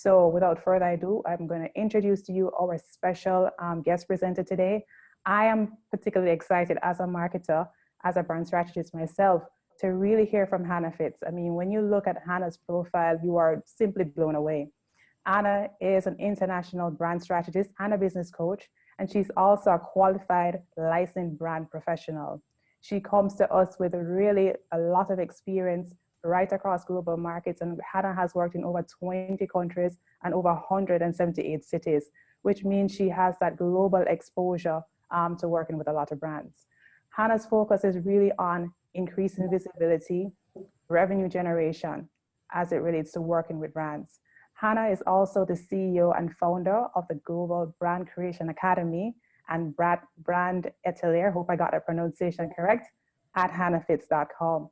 So without further ado, I'm going to introduce to you our special guest presenter today. I am particularly excited as a marketer, as a brand strategist myself, to really hear from Hanna Fitz. I mean, when you look at Hanna's profile, you are simply blown away. Hanna is an international brand strategist and a business coach, and she's also a qualified licensed brand professional. She comes to us with really a lot of experience right across global markets, and Hanna has worked in over 20 countries and over 178 cities, which means she has that global exposure to working with a lot of brands. Hanna's focus is really on increasing visibility, revenue generation, as it relates to working with brands. Hanna is also the CEO and founder of the Global Brand Creation Academy and Brand Atelier, hope I got that pronunciation correct, at hannafitz.com.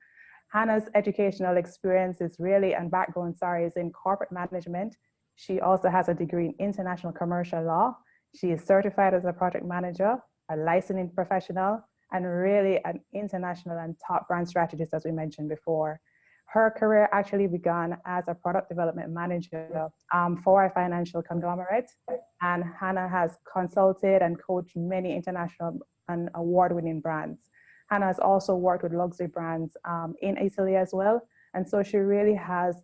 Hanna's educational experience is really, and background, is in corporate management. She also has a degree in international commercial law. She is certified as a project manager, a licensing professional, and really an international and top brand strategist, as we mentioned before. Her career actually began as a product development manager for a financial conglomerate, and Hanna has consulted and coached many international and award-winning brands. Hanna has also worked with luxury brands in Italy as well, and so she really has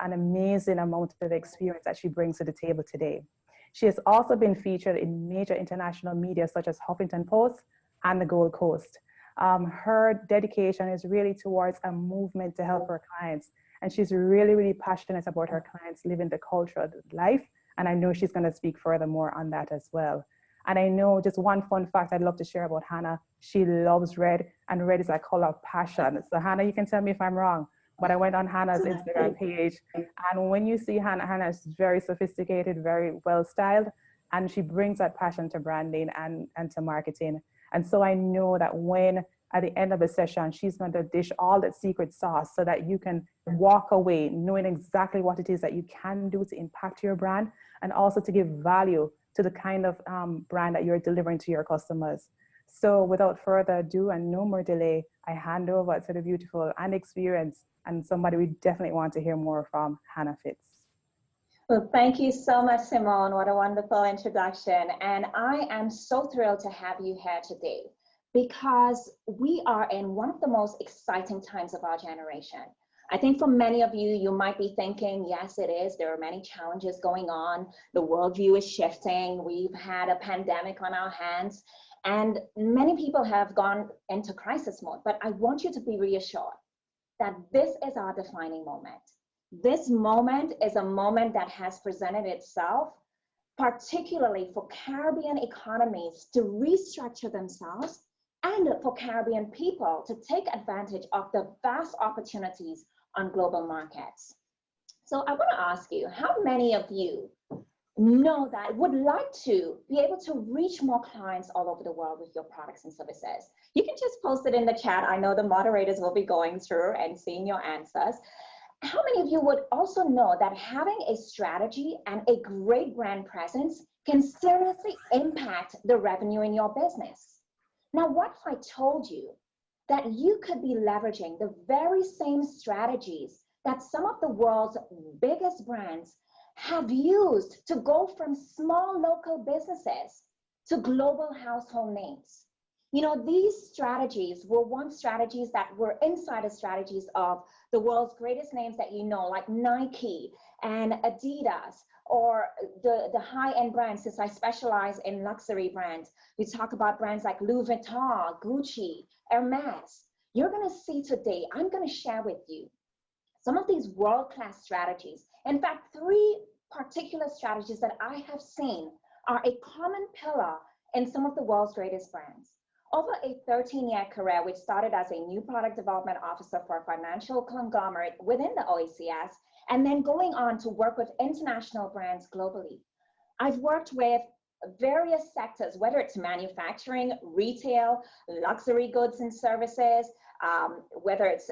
an amazing amount of experience that she brings to the table today. She has also been featured in major international media such as Huffington Post and the Gold Coast. Her dedication is really towards a movement to help her clients. And she's really, really passionate about her clients living the cultural life. And I know she's going to speak furthermore on that as well. And I know just one fun fact I'd love to share about Hanna: she loves red, and red is a color of passion. So Hanna, you can tell me if I'm wrong, but I went on Hanna's Instagram page, and when you see Hanna, Hanna is very sophisticated, very well styled, and she brings that passion to branding and to marketing. And so I know that when at the end of the session, she's going to dish all that secret sauce so that you can walk away knowing exactly what it is that you can do to impact your brand, and also to give value to the kind of brand that you're delivering to your customers. So without further ado and no more delay, I hand over to the beautiful and experienced and somebody we definitely want to hear more from, Hanna Fitz. Well, thank you so much, Simone. What a wonderful introduction. And I am so thrilled to have you here today, because we are in one of the most exciting times of our generation. I think for many of you, you might be thinking, yes, it is. There are many challenges going on. The worldview is shifting. We've had a pandemic on our hands, and many people have gone into crisis mode. But I want you to be reassured that this is our defining moment. This moment is a moment that has presented itself, particularly for Caribbean economies to restructure themselves, and for Caribbean people to take advantage of the vast opportunities on global markets. So I want to ask you, how many of you know that would like to be able to reach more clients all over the world with your products and services? You can just post it in the chat. I know the moderators will be going through and seeing your answers. How many of you would also know that having a strategy and a great brand presence can seriously impact the revenue in your business? Now, what if I told you that you could be leveraging the very same strategies that some of the world's biggest brands have used to go from small local businesses to global household names? You know, these strategies were once strategies that were insider strategies of the world's greatest names that you know, like Nike and Adidas, or the high-end brands. Since I specialize in luxury brands, we talk about brands like Louis Vuitton, Gucci, Hermes. You're going to see today, I'm going to share with you some of these world-class strategies. In fact, 3 particular strategies that I have seen are a common pillar in some of the world's greatest brands. Over a 13-year career, which started as a new product development officer for a financial conglomerate within the OECS, and then going on to work with international brands globally. I've worked with various sectors, whether it's manufacturing, retail, luxury goods and services, whether it's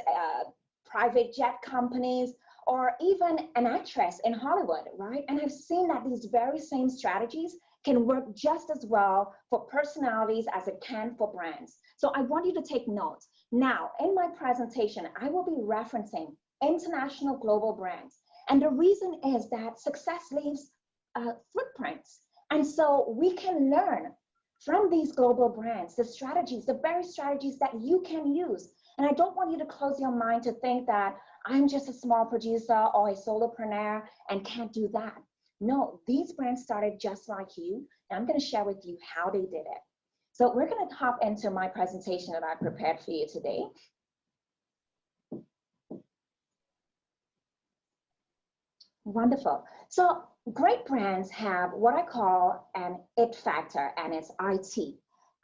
private jet companies, or even an actress in Hollywood, right? And I've seen that these very same strategies can work just as well for personalities as it can for brands. So I want you to take note. Now, in my presentation, I will be referencing international global brands. And the reason is that success leaves footprints. And so we can learn from these global brands, the strategies, the very strategies that you can use. And I don't want you to close your mind to think that I'm just a small producer or a solopreneur and can't do that. No, these brands started just like you. And I'm going to share with you how they did it. So we're going to hop into my presentation that I prepared for you today. Wonderful. So great brands have what I call an it factor, and it's IT.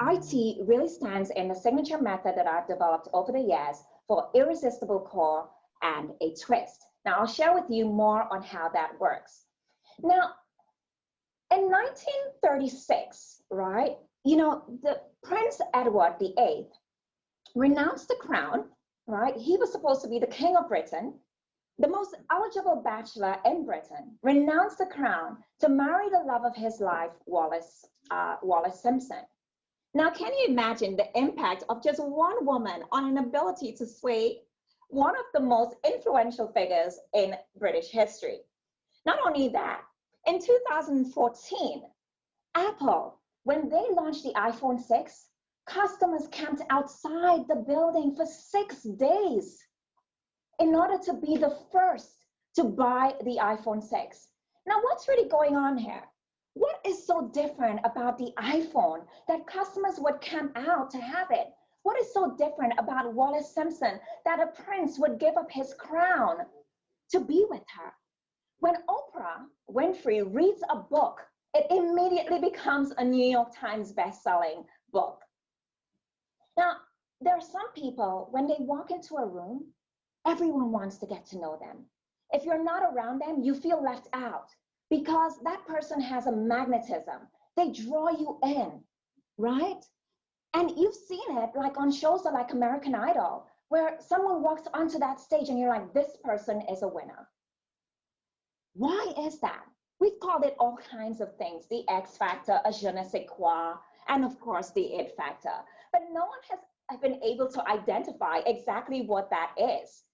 IT really stands in the signature method that I've developed over the years for irresistible core and a twist. Now I'll share with you more on how that works. Now, in 1936, right, the Prince Edward VIII renounced the crown, right? He was supposed to be the King of Britain. The most eligible bachelor in Britain renounced the crown to marry the love of his life, Wallace Simpson. Now, can you imagine the impact of just one woman on an ability to sway one of the most influential figures in British history? Not only that, in 2014, Apple, when they launched the iPhone 6, customers camped outside the building for 6 days in order to be the first to buy the iPhone 6. Now, what's really going on here? What is so different about the iPhone that customers would camp out to have it? What is so different about Wallace Simpson that a prince would give up his crown to be with her? When Oprah Winfrey reads a book, it immediately becomes a New York Times best-selling book. Now, there are some people, when they walk into a room, everyone wants to get to know them. If you're not around them, you feel left out because that person has a magnetism. They draw you in, right? And you've seen it like on shows like American Idol, where someone walks onto that stage and you're like, this person is a winner. Why is that? We've called it all kinds of things, the X factor, a je ne sais quoi, and of course the it factor. But no one has been able to identify exactly what that is.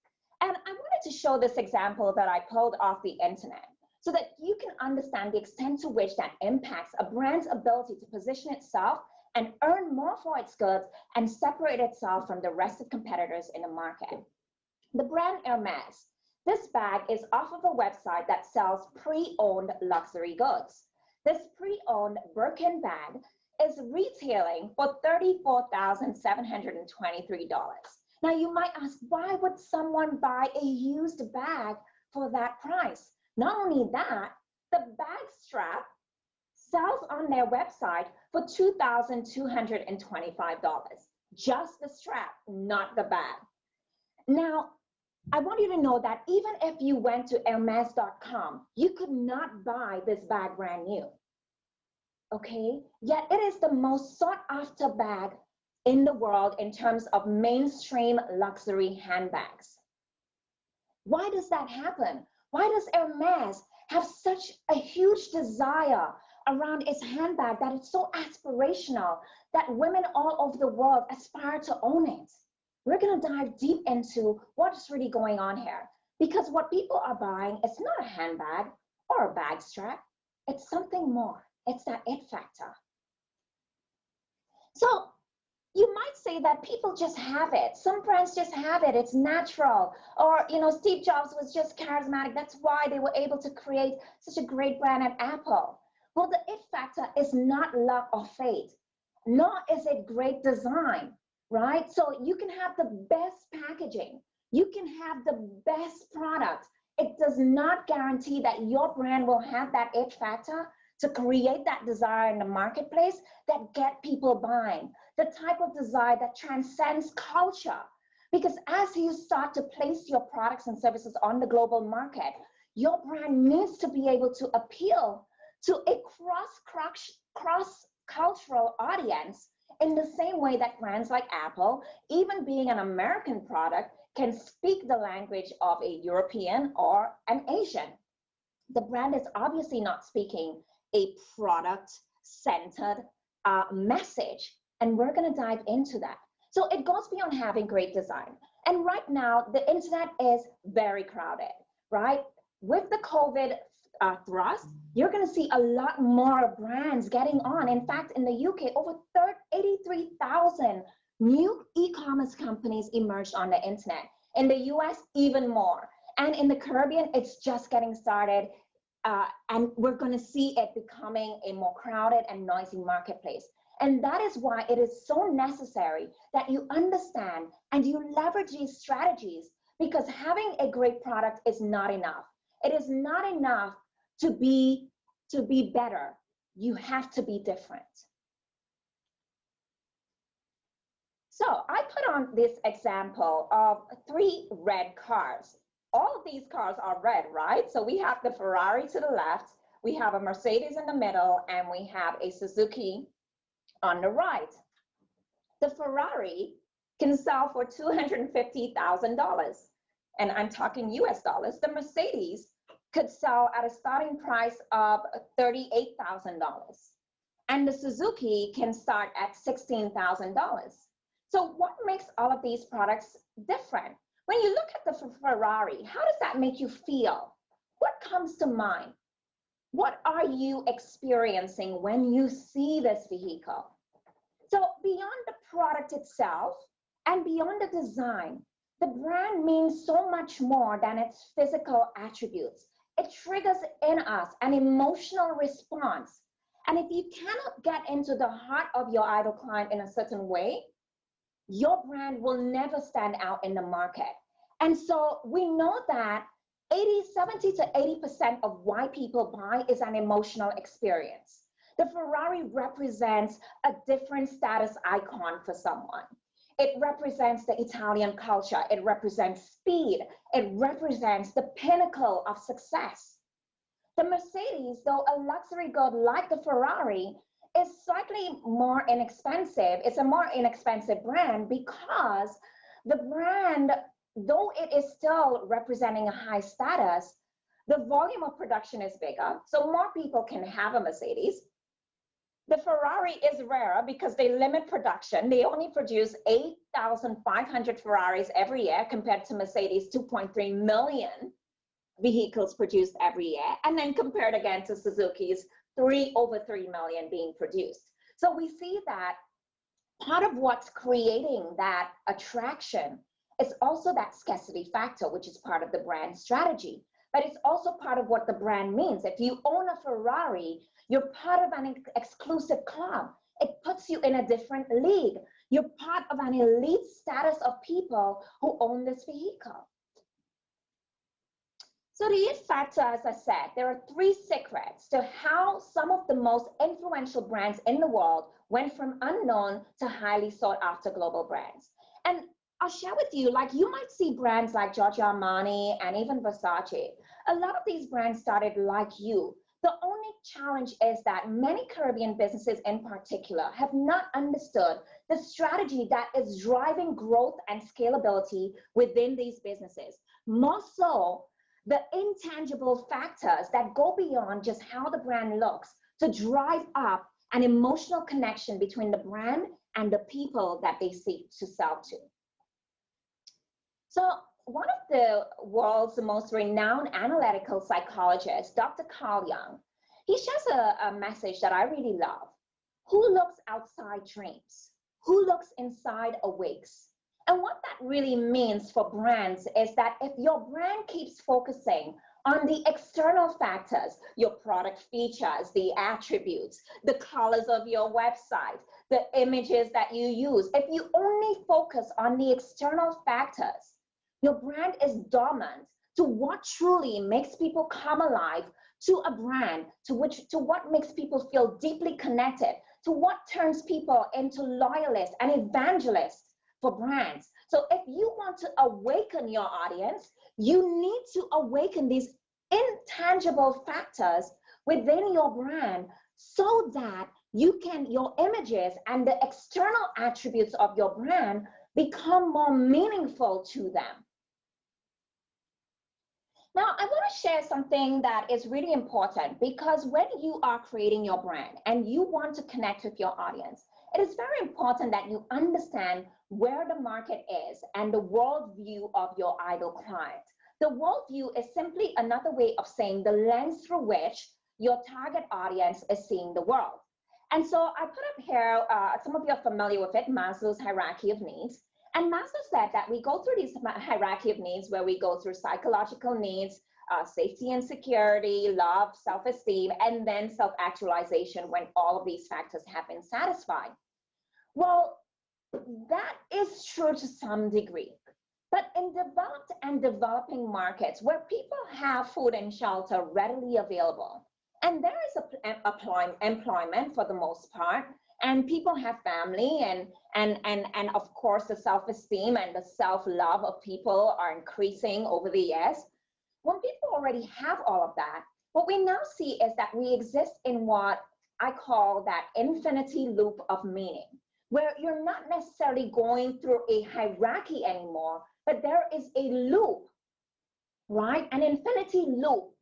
And I wanted to show this example that I pulled off the internet so that you can understand the extent to which that impacts a brand's ability to position itself and earn more for its goods and separate itself from the rest of competitors in the market. The brand Hermes. This bag is off of a website that sells pre-owned luxury goods. This pre-owned Birkin bag is retailing for $34,723. Now you might ask, why would someone buy a used bag for that price? Not only that, the bag strap sells on their website for $2,225. Just the strap, not the bag. Now, I want you to know that even if you went to Hermes.com, you could not buy this bag brand new, okay? Yet it is the most sought after bag in the world in terms of mainstream luxury handbags. Why does that happen? Why does Hermes have such a huge desire around its handbag that it's so aspirational that women all over the world aspire to own it? We're going to dive deep into what's really going on here, because what people are buying is not a handbag or a bag strap. It's something more. It's that it factor. So you might say that people just have it. Some brands just have it. It's natural. Or, Steve Jobs was just charismatic. That's why they were able to create such a great brand at Apple. Well, the it factor is not luck or fate, nor is it great design. Right? So you can have the best packaging. You can have the best product. It does not guarantee that your brand will have that it factor to create that desire in the marketplace that get people buying. The type of desire that transcends culture. Because as you start to place your products and services on the global market, your brand needs to be able to appeal to a cross-cultural audience in the same way that brands like Apple, even being an American product, can speak the language of a European or an Asian. The brand is obviously not speaking a product-centered message, and we're going to dive into that. So it goes beyond having great design. And right now, the internet is very crowded, right? with the COVID thrust, you're going to see a lot more brands getting on. In fact, in the UK, over 83,000 new e-commerce companies emerged on the internet. In the US, even more. And in the Caribbean, it's just getting started. And we're going to see it becoming a more crowded and noisy marketplace. And that is why it is so necessary that you understand and you leverage these strategies, because having a great product is not enough. It is not enough to be better. You have to be different. So I put on this example of 3 red cars. All of these cars are red, right? So we have the Ferrari to the left, we have a Mercedes in the middle, and we have a Suzuki on the right. The Ferrari can sell for $250,000, and I'm talking US dollars. The Mercedes could sell at a starting price of $38,000, and the Suzuki can start at $16,000. So what makes all of these products different? When you look at the Ferrari, how does that make you feel? What comes to mind? What are you experiencing when you see this vehicle? So beyond the product itself and beyond the design, the brand means so much more than its physical attributes. It triggers in us an emotional response. And if you cannot get into the heart of your ideal client in a certain way, your brand will never stand out in the market. And so we know that 70 to 80% of why people buy is an emotional experience. The Ferrari represents a different status icon for someone. It represents the Italian culture. It represents speed. It represents the pinnacle of success. The Mercedes, though a luxury good like the Ferrari, is slightly more inexpensive. It's a more inexpensive brand because the brand, though it is still representing a high status, the volume of production is bigger, so more people can have a Mercedes. The Ferrari is rarer because they limit production. They only produce 8,500 Ferraris every year compared to Mercedes' 2.3 million vehicles produced every year, and then compared again to Suzuki's over 3 million being produced. So we see that part of what's creating that attraction is also that scarcity factor, which is part of the brand strategy. But it's also part of what the brand means. If you own a Ferrari, you're part of an exclusive club. It puts you in a different league. You're part of an elite status of people who own this vehicle. So the it factor, as I said, there are 3 secrets to how some of the most influential brands in the world went from unknown to highly sought after global brands. And I'll share with you, like you might see brands like Giorgio Armani and even Versace. A lot of these brands started like you. The only challenge is that many Caribbean businesses in particular have not understood the strategy that is driving growth and scalability within these businesses. More so, the intangible factors that go beyond just how the brand looks to drive up an emotional connection between the brand and the people that they seek to sell to. So one of the world's most renowned analytical psychologists, Dr. Carl Jung, he shares a message that I really love. Who looks outside dreams? Who looks inside awakes? And what that really means for brands is that if your brand keeps focusing on the external factors, your product features, the attributes, the colors of your website, the images that you use, if you only focus on the external factors, your brand is dormant to what truly makes people come alive to a brand, to what makes people feel deeply connected, to what turns people into loyalists and evangelists for brands. So if you want to awaken your audience, you need to awaken these intangible factors within your brand so that your images and the external attributes of your brand become more meaningful to them. Now, I want to share something that is really important, because when you are creating your brand and you want to connect with your audience, it is very important that you understand where the market is and the worldview of your ideal client. The worldview is simply another way of saying the lens through which your target audience is seeing the world. And so I put up here, some of you are familiar with it, Maslow's hierarchy of needs. And Maslow said that we go through this hierarchy of needs where we go through psychological needs, safety and security, love, self-esteem, and then self-actualization when all of these factors have been satisfied. Well, that is true to some degree. But in developed and developing markets where people have food and shelter readily available, and there is employment for the most part, and people have family, and of course the self-esteem and the self-love of people are increasing over the years. When people already have all of that, what we now see is that we exist in what I call that infinity loop of meaning, where you're not necessarily going through a hierarchy anymore, but there is a loop, right? An infinity loop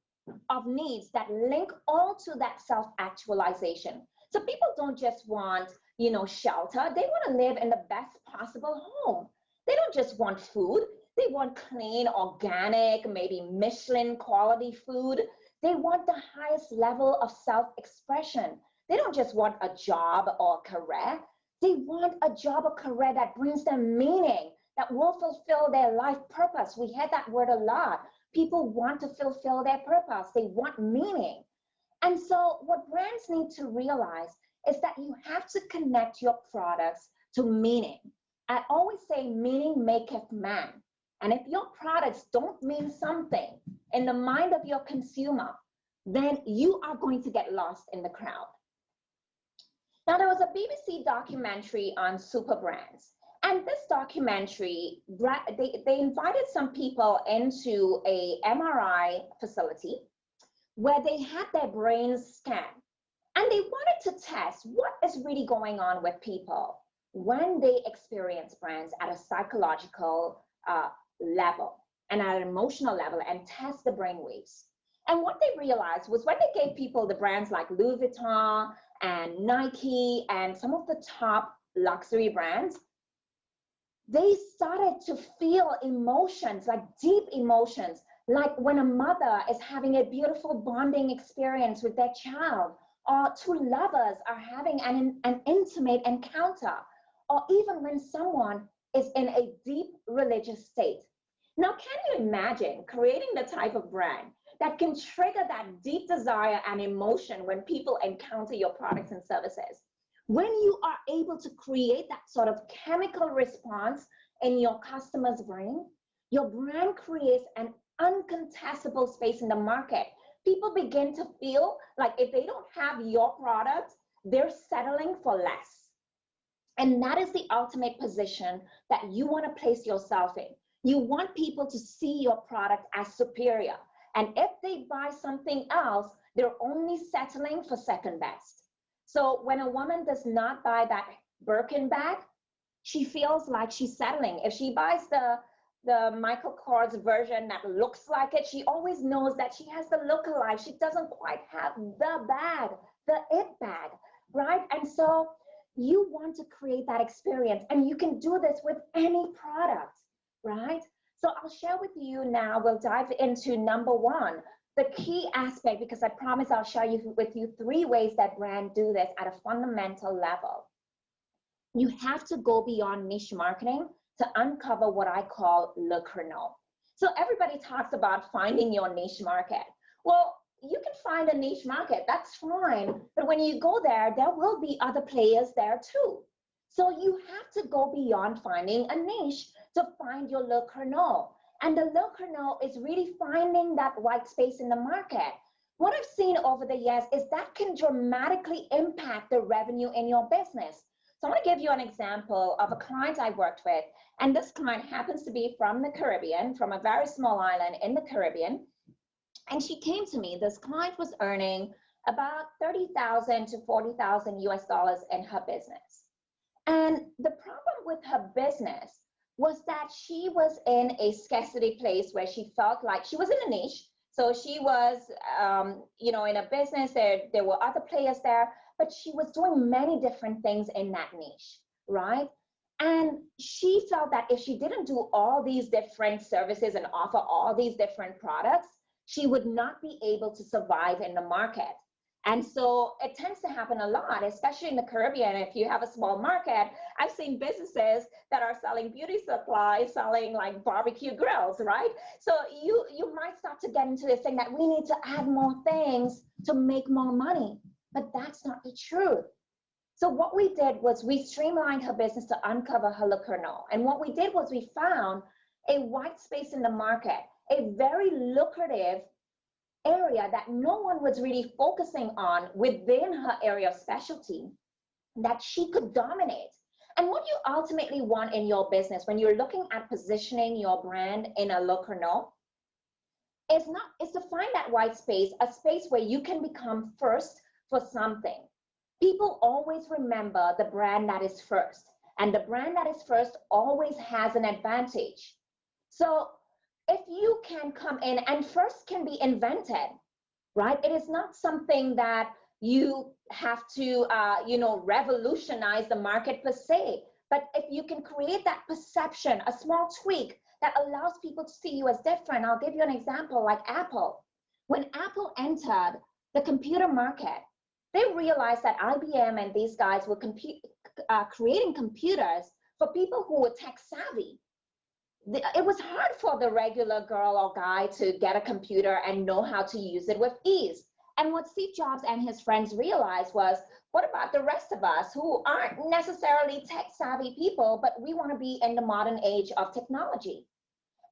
of needs that link all to that self-actualization. So people don't just want, shelter. They want to live in the best possible home. They don't just want food. They want clean, organic, maybe Michelin quality food. They want the highest level of self-expression. They don't just want a job or a career. They want a job or career that brings them meaning, that will fulfill their life purpose. We hear that word a lot. People want to fulfill their purpose. They want meaning. And so what brands need to realize is that you have to connect your products to meaning. I always say meaning maketh man. And if your products don't mean something in the mind of your consumer, then you are going to get lost in the crowd. Now, there was a BBC documentary on super brands. And this documentary, they invited some people into a MRI facility where they had their brains scanned. And they wanted to test what is really going on with people when they experience brands at a psychological level and at an emotional level, and test the brainwaves. And what they realized was when they gave people the brands like Louis Vuitton and Nike and some of the top luxury brands, they started to feel emotions, like deep emotions, like when a mother is having a beautiful bonding experience with their child, or two lovers are having an intimate encounter, or even when someone is in a deep religious state. Now, can you imagine creating the type of brand that can trigger that deep desire and emotion when people encounter your products and services? When you are able to create that sort of chemical response in your customer's brain, your brand creates an uncontestable space in the market. People begin to feel like if they don't have your product, they're settling for less. And that is the ultimate position that you want to place yourself in. You want people to see your product as superior. And if they buy something else, they're only settling for second best. So when a woman does not buy that Birkin bag, she feels like she's settling. If she buys the Michael Kors version that looks like it, she always knows that she has the look-alike. She doesn't quite have the bag, the it bag, right? And so you want to create that experience, and you can do this with any product, right? So I'll share with you now, we'll dive into number one, the key aspect, because I promise I'll share with you 3 ways that brands do this at a fundamental level. You have to go beyond niche marketing to uncover what I call le créneau. So everybody talks about finding your niche market. Well, you can find a niche market, that's fine. But when you go there, there will be other players there too. So you have to go beyond finding a niche to find your le créneau. And the le créneau is really finding that white space in the market. What I've seen over the years is that can dramatically impact the revenue in your business. So I want to give you an example of a client I worked with. And this client happens to be from the Caribbean, from a very small island in the Caribbean. And she came to me. This client was earning about $30,000 to $40,000 US dollars in her business. And the problem with her business was that she was in a scarcity place where she felt like she was in a niche. So she was, in a business, there were other players there, but she was doing many different things in that niche, right? And she felt that if she didn't do all these different services and offer all these different products, she would not be able to survive in the market. And so it tends to happen a lot, especially in the Caribbean. If you have a small market, I've seen businesses that are selling beauty supplies, selling like barbecue grills, right? So you might start to get into this thing that we need to add more things to make more money, but that's not the truth. So what we did was we streamlined her business to uncover her Le Kernel. And what we did was we found a white space in the market, a very lucrative area that no one was really focusing on within her area of specialty that she could dominate. And what you ultimately want in your business when you're looking at positioning your brand in a Le Kernel is to find that white space, a space where you can become first for something. People always remember the brand that is first, and the brand that is first always has an advantage. So if you can come in, and first can be invented, right? It is not something that you have to, revolutionize the market per se, but if you can create that perception, a small tweak that allows people to see you as different. I'll give you an example like Apple. When Apple entered the computer market, they realized that IBM and these guys were creating computers for people who were tech savvy. It was hard for the regular girl or guy to get a computer and know how to use it with ease. And what Steve Jobs and his friends realized was, what about the rest of us who aren't necessarily tech savvy people, but we want to be in the modern age of technology?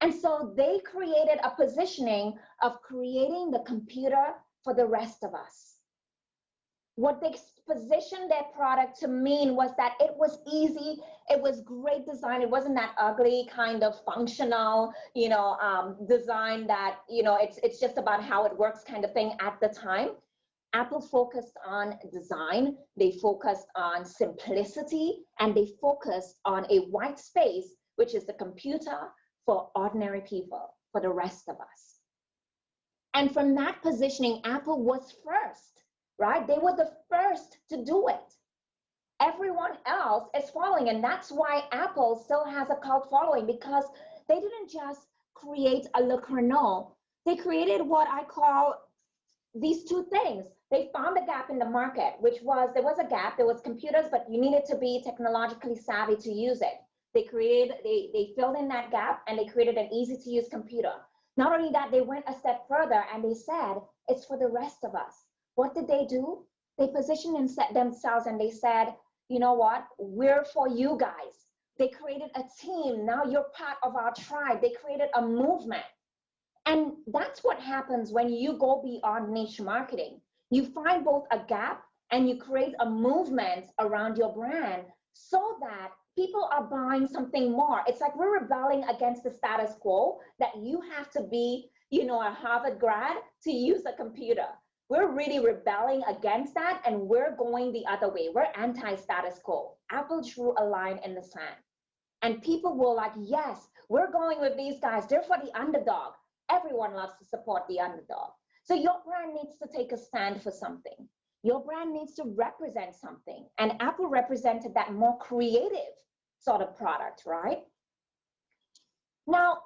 And so they created a positioning of creating the computer for the rest of us. What they positioned their product to mean was that it was easy, it was great design, it wasn't that ugly kind of functional, design that, it's just about how it works kind of thing at the time. Apple focused on design, they focused on simplicity, and they focused on a white space, which is the computer for ordinary people, for the rest of us. And from that positioning, Apple was first. Right? They were the first to do it. Everyone else is following, and that's why Apple still has a cult following, because they didn't just create a Le Kernel. They created what I call these two things. They found a gap in the market, which was, there was a gap, there was computers, but you needed to be technologically savvy to use it. They filled in that gap, and they created an easy to use computer. Not only that, they went a step further and they said, it's for the rest of us. What did they do? They positioned themselves and they said, you know what? We're for you guys. They created a team. Now you're part of our tribe. They created a movement. And that's what happens when you go beyond niche marketing. You find both a gap and you create a movement around your brand so that people are buying something more. It's like we're rebelling against the status quo that you have to be, a Harvard grad to use a computer. We're really rebelling against that, and we're going the other way. We're anti-status quo. Apple drew a line in the sand. And people were like, yes, we're going with these guys. They're for the underdog. Everyone loves to support the underdog. So your brand needs to take a stand for something. Your brand needs to represent something. And Apple represented that more creative sort of product, right? Now,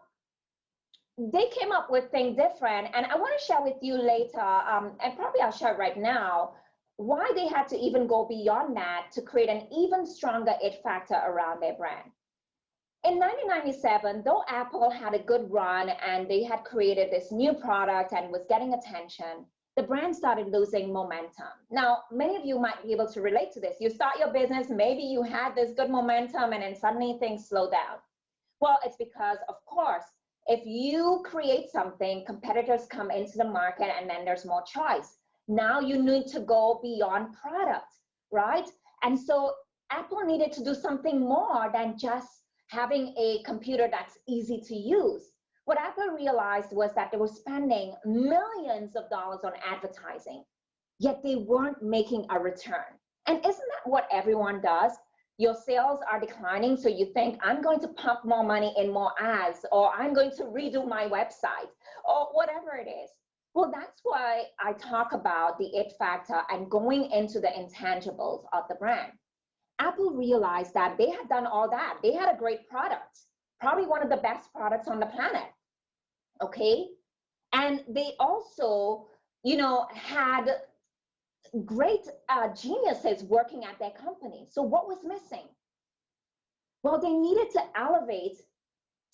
they came up with things different, and I want to share with you later, and probably I'll share right now, why they had to even go beyond that to create an even stronger it factor around their brand. In 1997, though Apple had a good run and they had created this new product and was getting attention, the brand started losing momentum. Now, many of you might be able to relate to this. You start your business, maybe you had this good momentum, and then suddenly things slow down. Well, it's because, of course, if you create something, competitors come into the market and then there's more choice. Now you need to go beyond product, right? And so Apple needed to do something more than just having a computer that's easy to use. What Apple realized was that they were spending millions of dollars on advertising, yet they weren't making a return. And isn't that what everyone does? Your sales are declining, so you think, I'm going to pump more money in more ads, or I'm going to redo my website, or whatever it is. Well, that's why I talk about the it factor and going into the intangibles of the brand. Apple realized that they had done all that. They had a great product, probably one of the best products on the planet, okay? And they also, you know, had great geniuses working at their company. So what was missing? Well, they needed to elevate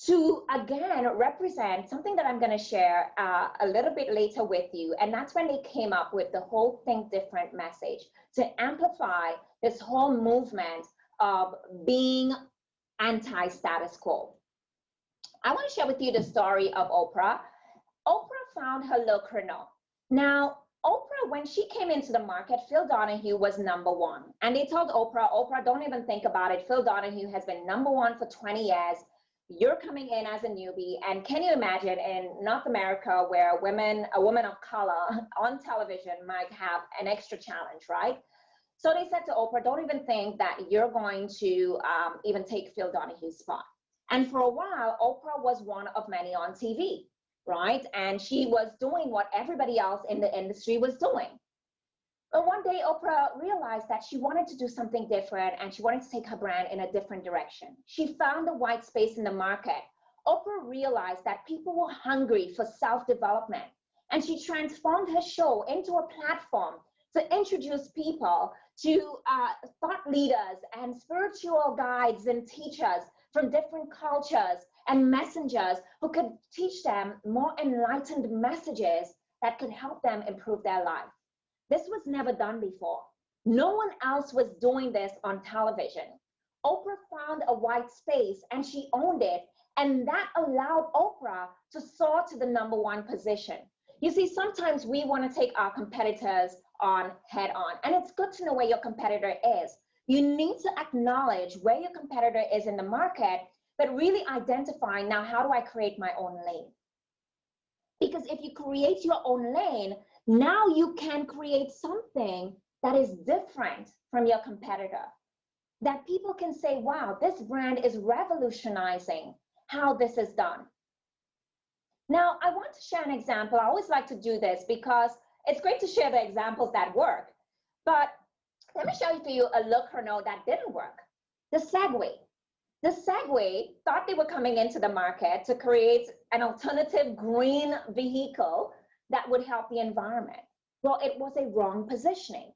to, again, represent something that I'm going to share a little bit later with you. And that's when they came up with the whole Think Different message to amplify this whole movement of being anti-status quo. I want to share with you the story of Oprah. Oprah found her Le Creuset. Now, Oprah, when she came into the market, Phil Donahue was #1. And they told Oprah, Oprah, don't even think about it. Phil Donahue has been #1 for 20 years. You're coming in as a newbie. And can you imagine in North America where a woman of color on television might have an extra challenge, right? So they said to Oprah, don't even think that you're going to even take Phil Donahue's spot. And for a while, Oprah was one of many on TV, right? And she was doing what everybody else in the industry was doing. But one day, Oprah realized that she wanted to do something different and she wanted to take her brand in a different direction. She found the white space in the market. Oprah realized that people were hungry for self-development, and she transformed her show into a platform to introduce people to thought leaders and spiritual guides and teachers from different cultures and messengers who could teach them more enlightened messages that could help them improve their life. This was never done before. No one else was doing this on television. Oprah found a white space and she owned it, and that allowed Oprah to soar to the #1 position. You see, sometimes we want to take our competitors on head on, and it's good to know where your competitor is. You need to acknowledge where your competitor is in the market, but really identify, now, how do I create my own lane? Because if you create your own lane, now you can create something that is different from your competitor, that people can say, wow, this brand is revolutionizing how this is done. Now, I want to share an example. I always like to do this because it's great to share the examples that work. But let me show you a Le Creuset that didn't work. The Segway. The Segway thought they were coming into the market to create an alternative green vehicle that would help the environment. Well, it was a wrong positioning.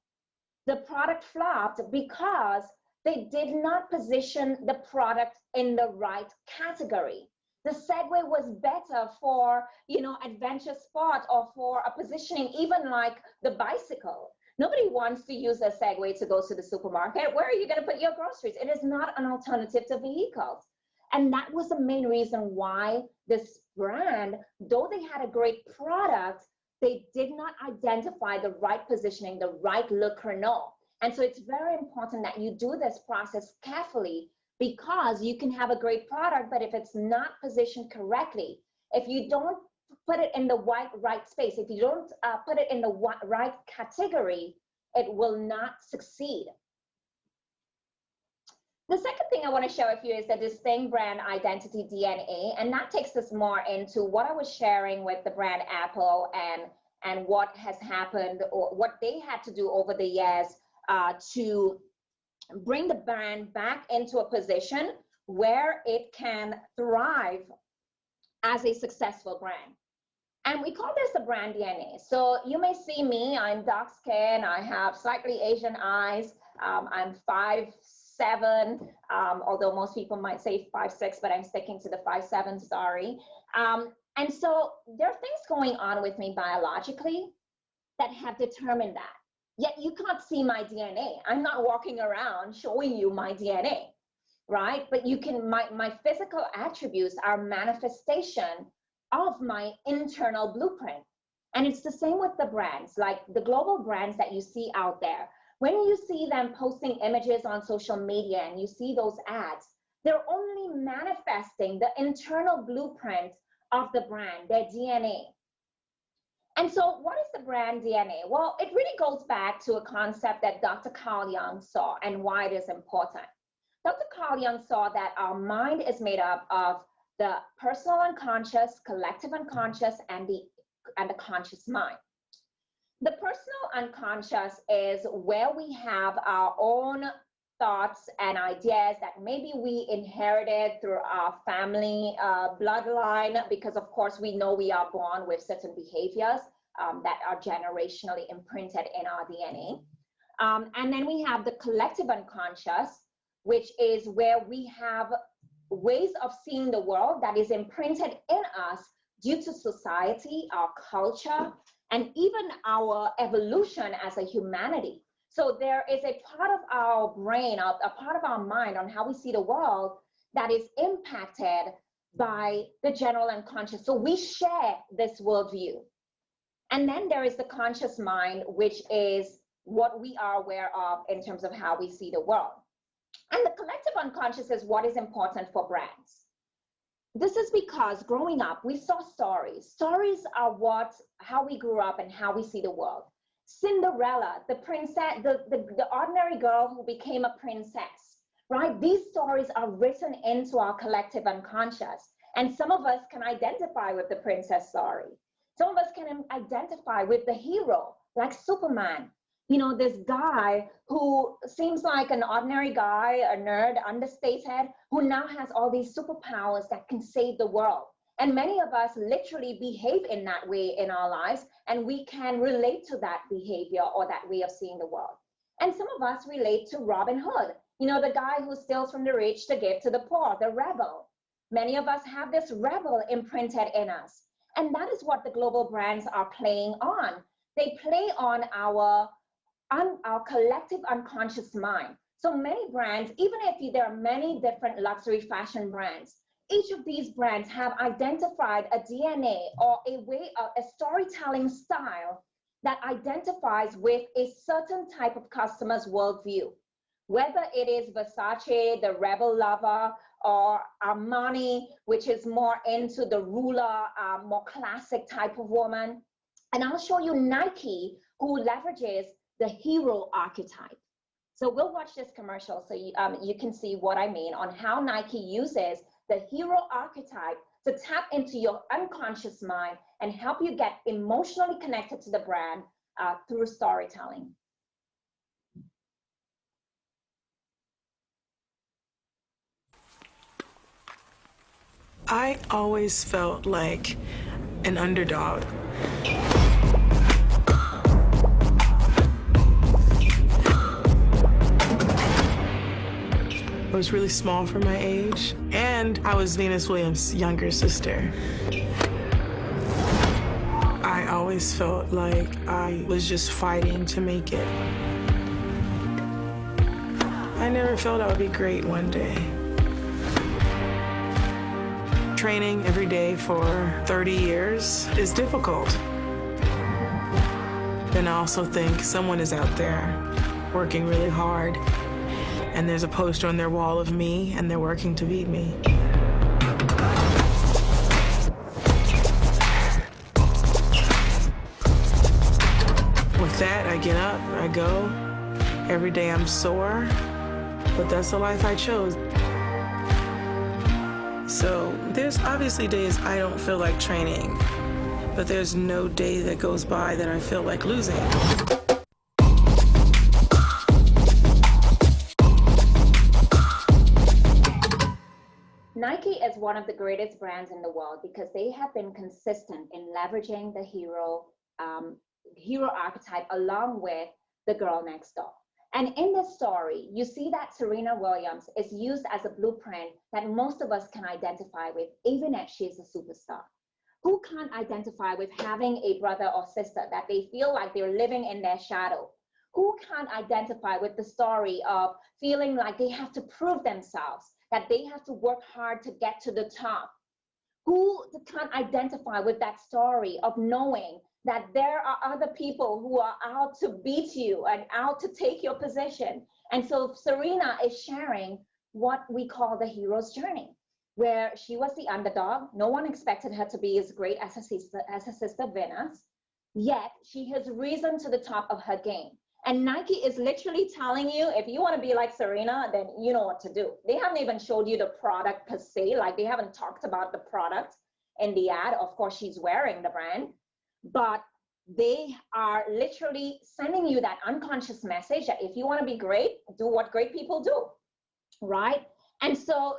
The product flopped because they did not position the product in the right category. The Segway was better for, you know, adventure sport or for a positioning even like the bicycle. Nobody wants to use a Segway to go to the supermarket. Where are you going to put your groceries? It is not an alternative to vehicles. And that was the main reason why this brand, though they had a great product, they did not identify the right positioning, the right Le Creuset. And so it's very important that you do this process carefully, because you can have a great product, but if it's not positioned correctly, if you don't put it in the right space, if you don't put it in the right category, it will not succeed. The second thing I want to share with you is the distinct brand identity DNA, and that takes us more into what I was sharing with the brand Apple and what has happened, or what they had to do over the years to bring the brand back into a position where it can thrive as a successful brand. And we call this the brand DNA. So you may see me, I'm dark skinned, I have slightly Asian eyes, I'm 5'7", although most people might say 5'6", but I'm sticking to the 5'7", sorry. And so there are things going on with me biologically that have determined that. Yet you can't see my DNA. I'm not walking around showing you my DNA, right? But you can, my physical attributes are manifestation of my internal blueprint. And it's the same with the brands, like the global brands that you see out there. When you see them posting images on social media and you see those ads, they're only manifesting the internal blueprint of the brand, their DNA. And so what is the brand DNA? Well, it really goes back to a concept that Dr. Carl Jung saw and why it is important. Dr. Carl Jung saw that our mind is made up of the personal unconscious, collective unconscious, and the conscious mind. The personal unconscious is where we have our own thoughts and ideas that maybe we inherited through our family bloodline, because of course we know we are born with certain behaviors that are generationally imprinted in our DNA. And then we have the collective unconscious, which is where we have ways of seeing the world that is imprinted in us due to society, our culture, and even our evolution as a humanity. So there is a part of our brain, a part of our mind on how we see the world that is impacted by the general unconscious. So we share this worldview. And then there is the conscious mind, which is what we are aware of in terms of how we see the world. And the collective unconscious is what is important for brands. This is because growing up, we saw stories. Stories are how we grew up and how we see the world. Cinderella, the princess, the ordinary girl who became a princess, right? These stories are written into our collective unconscious. And some of us can identify with the princess story. Some of us can identify with the hero, like Superman. You know, this guy who seems like an ordinary guy, a nerd, understated, who now has all these superpowers that can save the world. And many of us literally behave in that way in our lives, and we can relate to that behavior or that way of seeing the world. And some of us relate to Robin Hood, you know, the guy who steals from the rich to give to the poor, the rebel. Many of us have this rebel imprinted in us. And that is what the global brands are playing on. They play on our collective unconscious mind. So many brands, even if there are many different luxury fashion brands, each of these brands have identified a DNA or a way of a storytelling style that identifies with a certain type of customer's worldview. Whether it is Versace, the rebel lover, or Armani, which is more into the ruler, more classic type of woman. And I'll show you Nike, who leverages the hero archetype. So we'll watch this commercial so you can see what I mean on how Nike uses the hero archetype to tap into your unconscious mind and help you get emotionally connected to the brand through storytelling. I always felt like an underdog. I was really small for my age, and I was Venus Williams' younger sister. I always felt like I was just fighting to make it. I never felt I would be great one day. Training every day for 30 years is difficult. Then I also think someone is out there working really hard, and there's a poster on their wall of me, and they're working to beat me. With that, I get up, I go. Every day I'm sore, but that's the life I chose. So there's obviously days I don't feel like training, but there's no day that goes by that I feel like losing. Nike is one of the greatest brands in the world because they have been consistent in leveraging the hero archetype along with the girl next door. And in this story, you see that Serena Williams is used as a blueprint that most of us can identify with, even if she's a superstar. Who can't identify with having a brother or sister that they feel like they're living in their shadow? Who can't identify with the story of feeling like they have to prove themselves, that they have to work hard to get to the top? Who can't identify with that story of knowing that there are other people who are out to beat you and out to take your position? And so Serena is sharing what we call the hero's journey, where she was the underdog. No one expected her to be as great as her sister Venus, yet she has risen to the top of her game. And Nike is literally telling you, if you want to be like Serena, then you know what to do. They haven't even showed you the product per se, like they haven't talked about the product in the ad. Of course, she's wearing the brand, but they are literally sending you that unconscious message that if you want to be great, do what great people do, right? And so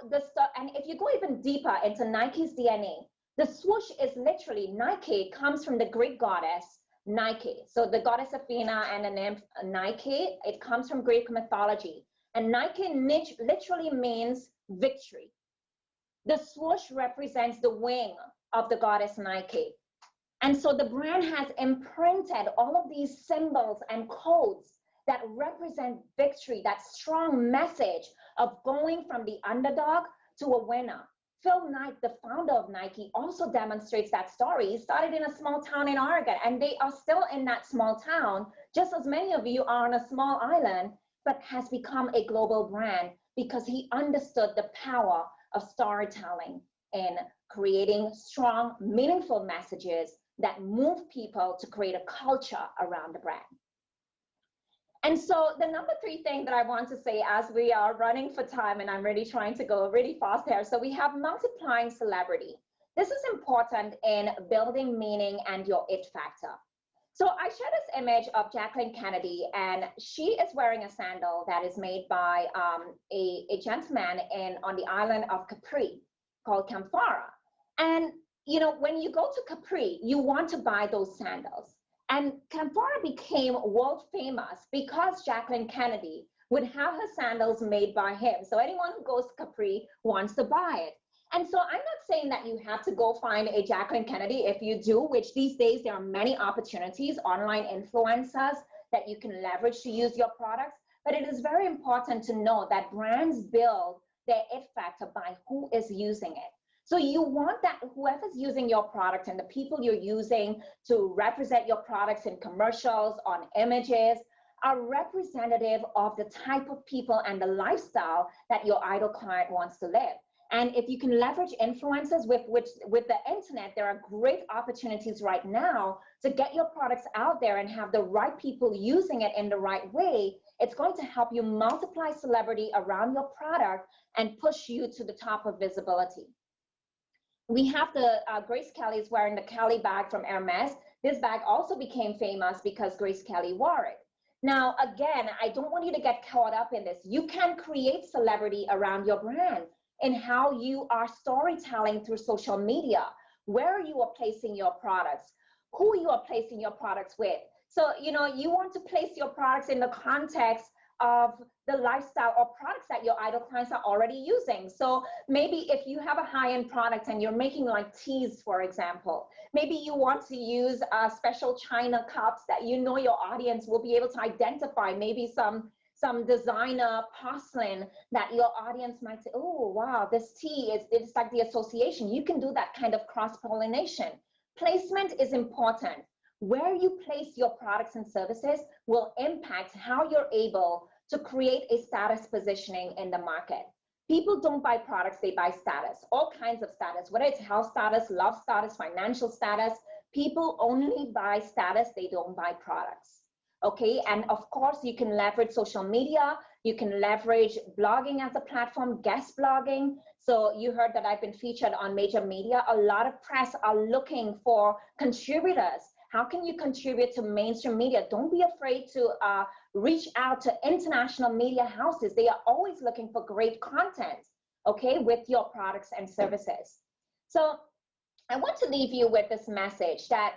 and if you go even deeper into Nike's DNA, the swoosh is literally, Nike comes from the Greek goddess Nike. So the goddess Athena and the name Nike, it comes from Greek mythology. And Nike literally means victory. The swoosh represents the wing of the goddess Nike. And so the brand has imprinted all of these symbols and codes that represent victory, that strong message of going from the underdog to a winner. Phil Knight, the founder of Nike, also demonstrates that story. He started in a small town in Oregon, and they are still in that small town, just as many of you are on a small island, but has become a global brand because he understood the power of storytelling in creating strong, meaningful messages that move people to create a culture around the brand. And so the number 3 thing that I want to say, as we are running for time and I'm really trying to go really fast here. So we have multiplying celebrity. This is important in building meaning and your it factor. So I share this image of Jacqueline Kennedy, and she is wearing a sandal that is made by a gentleman on the island of Capri called Camphara. And you know, when you go to Capri, you want to buy those sandals. And Camphara became world famous because Jacqueline Kennedy would have her sandals made by him. So anyone who goes to Capri wants to buy it. And so I'm not saying that you have to go find a Jacqueline Kennedy. If you do, which these days there are many opportunities, online influencers that you can leverage to use your products. But it is very important to know that brands build their it factor by who is using it. So you want that whoever's using your product and the people you're using to represent your products in commercials, on images, are representative of the type of people and the lifestyle that your ideal client wants to live. And if you can leverage influencers with the internet, there are great opportunities right now to get your products out there and have the right people using it in the right way. It's going to help you multiply celebrity around your product and push you to the top of visibility. We have the Grace Kelly is wearing the Kelly bag from Hermes. This bag also became famous because Grace Kelly wore it. Now, again, I don't want you to get caught up in this. You can create celebrity around your brand in how you are storytelling through social media, where you are placing your products, who you are placing your products with. So, you know, you want to place your products in the context of the lifestyle or products that your ideal clients are already using. So maybe if you have a high-end product and you're making like teas, for example, maybe you want to use special china cups that you know your audience will be able to identify, maybe some designer porcelain that your audience might say, oh, wow, this tea it's like the association. You can do that kind of cross-pollination. Placement is important. Where you place your products and services will impact how you're able to create a status positioning in the market. People don't buy products, they buy status, all kinds of status, whether it's health status, love status, financial status. People only buy status, they don't buy products. Okay, and of course you can leverage social media, you can leverage blogging as a platform, guest blogging. So you heard that I've been featured on major media. A lot of press are looking for contributors. How can you contribute to mainstream media? Don't be afraid to reach out to international media houses. They are always looking for great content, okay, with your products and services. So I want to leave you with this message that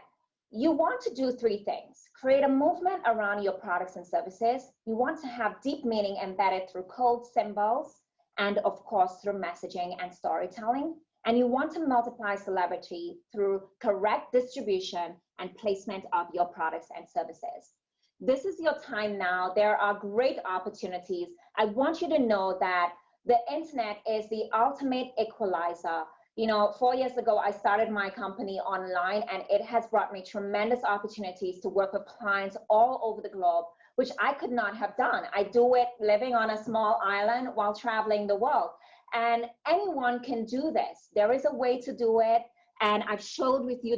you want to do 3 things. Create a movement around your products and services. You want to have deep meaning embedded through code, symbols, and of course through messaging and storytelling. And you want to multiply celebrity through correct distribution and placement of your products and services. This is your time now. There are great opportunities. I want you to know that the internet is the ultimate equalizer. You know, 4 years ago, I started my company online, and it has brought me tremendous opportunities to work with clients all over the globe, which I could not have done. I do it living on a small island while traveling the world. And anyone can do this. There is a way to do it. And I've showed with you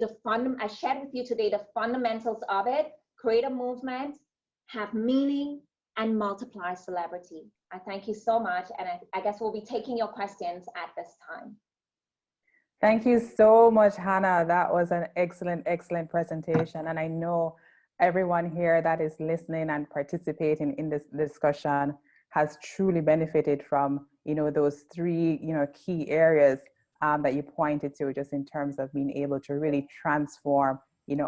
I shared with you today the fundamentals of it. Create a movement, have meaning, and multiply celebrity. I thank you so much. And I guess we'll be taking your questions at this time. Thank you so much, Hannah. That was an excellent, excellent presentation. And I know everyone here that is listening and participating in this discussion has truly benefited from, those three, key areas that you pointed to, just in terms of being able to really transform,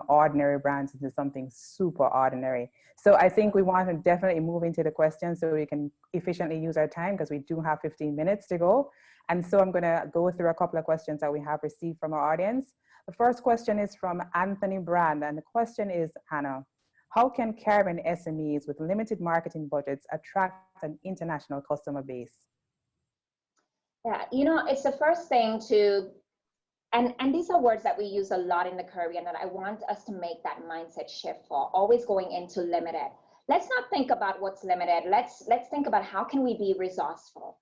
ordinary brands into something super ordinary. So I think we want to definitely move into the questions so we can efficiently use our time, because we do have 15 minutes to go. And so I'm going to go through a couple of questions that we have received from our audience. The first question is from Anthony Brand. And the question is, Hannah, how can Caribbean SMEs with limited marketing budgets attract an international customer base? Yeah, it's the first thing to, and these are words that we use a lot in the Caribbean, and I want us to make that mindset shift for always going into limited. Let's not think about what's limited. Let's think about how can we be resourceful.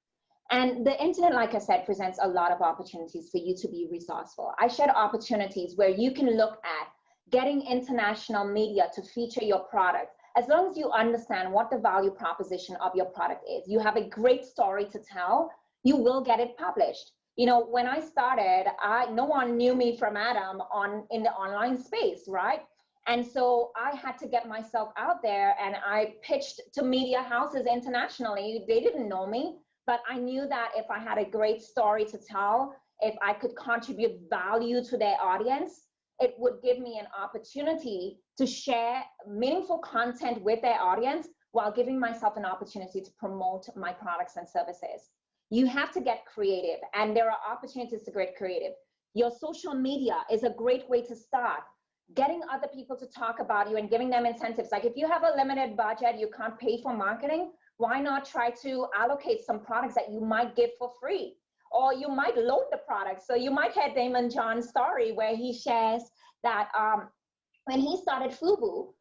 And the internet, like I said, presents a lot of opportunities for you to be resourceful. I shared opportunities where you can look at getting international media to feature your product. As long as you understand what the value proposition of your product is, you have a great story to tell, you will get it published. When I started, no one knew me from Adam in the online space, right? And so I had to get myself out there, and I pitched to media houses internationally. They didn't know me, but I knew that if I had a great story to tell, if I could contribute value to their audience, it would give me an opportunity to share meaningful content with their audience while giving myself an opportunity to promote my products and services. You have to get creative, and there are opportunities to get creative. Your social media is a great way to start. Getting other people to talk about you and giving them incentives. Like if you have a limited budget, you can't pay for marketing, why not try to allocate some products that you might give for free? Or you might load the product. So you might hear Damon John's story where he shares that when he started FUBU,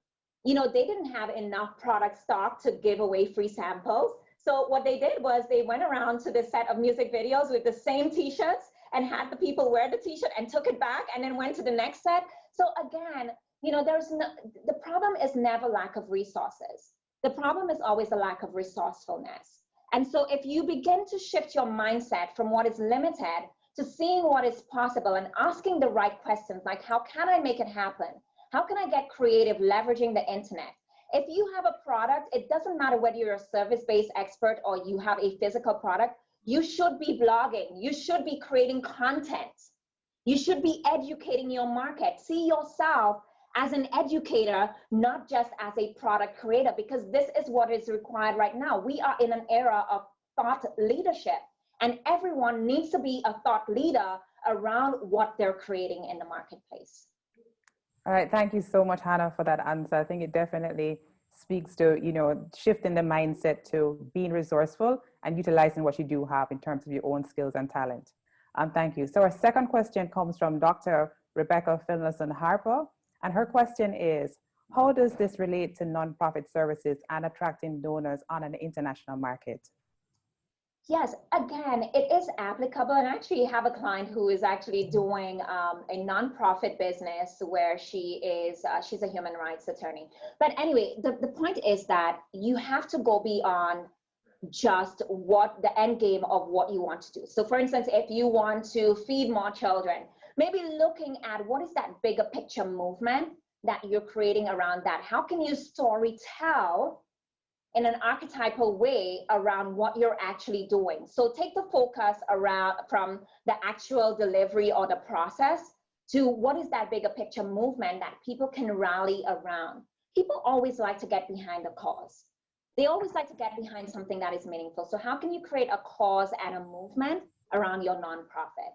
they didn't have enough product stock to give away free samples. So what they did was they went around to this set of music videos with the same t-shirts and had the people wear the t-shirt and took it back and then went to the next set. So again, the problem is never lack of resources. The problem is always a lack of resourcefulness. And so if you begin to shift your mindset from what is limited to seeing what is possible and asking the right questions, like how can I make it happen? How can I get creative leveraging the internet? If you have a product, it doesn't matter whether you're a service-based expert or you have a physical product, you should be blogging, you should be creating content, you should be educating your market. See yourself as an educator, not just as a product creator, because this is what is required right now. We are in an era of thought leadership, and everyone needs to be a thought leader around what they're creating in the marketplace. All right, thank you so much, Hannah, for that answer. I think it definitely speaks to, shifting the mindset to being resourceful and utilizing what you do have in terms of your own skills and talent. Thank you. So our second question comes from Dr. Rebecca Finlayson Harper. And her question is, how does this relate to nonprofit services and attracting donors on an international market? Yes, again, it is applicable. And I actually have a client who is actually doing a nonprofit business where she's a human rights attorney. But anyway, the point is that you have to go beyond just what the end game of what you want to do. So for instance, if you want to feed more children, maybe looking at what is that bigger picture movement that you're creating around that? How can you story tell in an archetypal way around what you're actually doing? So take the focus around from the actual delivery or the process to what is that bigger picture movement that people can rally around. People always like to get behind a cause. They always like to get behind something that is meaningful. So how can you create a cause and a movement around your nonprofit?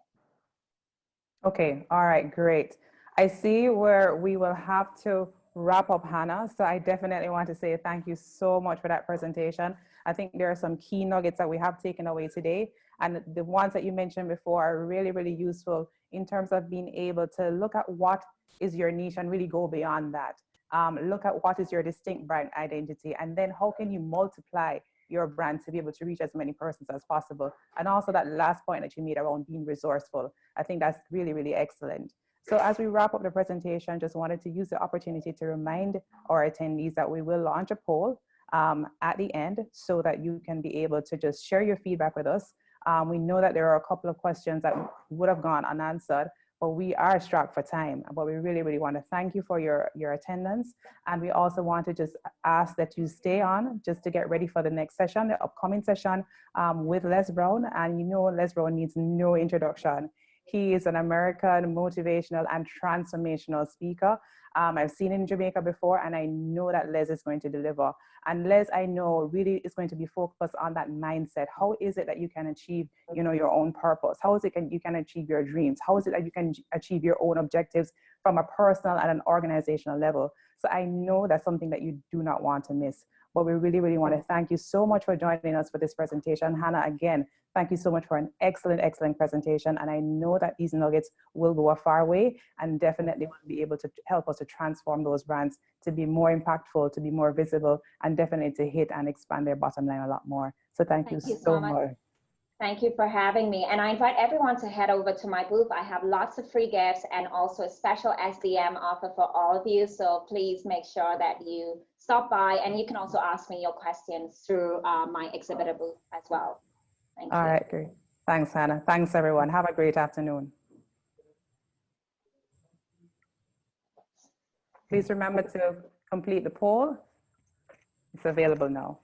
Okay, all right, great. I see where we will have to wrap up, Hannah. So I definitely want to say thank you so much for that presentation. I think there are some key nuggets that we have taken away today. And the ones that you mentioned before are really, really useful in terms of being able to look at what is your niche and really go beyond that. Look at what is your distinct brand identity, and then how can you multiply your brand to be able to reach as many persons as possible. And also that last point that you made around being resourceful. I think that's really, really excellent. So as we wrap up the presentation, just wanted to use the opportunity to remind our attendees that we will launch a poll at the end so that you can be able to just share your feedback with us. We know that there are a couple of questions that would have gone unanswered, but we are strapped for time. But we really, really want to thank you for your attendance. And we also want to just ask that you stay on just to get ready for the next session, the upcoming session with Les Brown. And you know Les Brown needs no introduction. He is an American motivational and transformational speaker. I've seen him in Jamaica before, and I know that Les is going to deliver. And Les, I know, really is going to be focused on that mindset. How is it that you can achieve, you know, your own purpose? How is it you can achieve your dreams? How is it that you can achieve your own objectives from a personal and an organizational level? So I know that's something that you do not want to miss. But we really, really want to thank you so much for joining us for this presentation. Hannah, again, thank you so much for an excellent, excellent presentation. And I know that these nuggets will go a far way and definitely will be able to help us to transform those brands to be more impactful, to be more visible, and definitely to hit and expand their bottom line a lot more. So thank you so much. Thank you for having me. And I invite everyone to head over to my booth. I have lots of free gifts and also a special SDM offer for all of you. So please make sure that you stop by, and you can also ask me your questions through my exhibitor booth as well. Thank you. All right, great. Thanks, Hannah. Thanks, everyone. Have a great afternoon. Please remember to complete the poll. It's available now.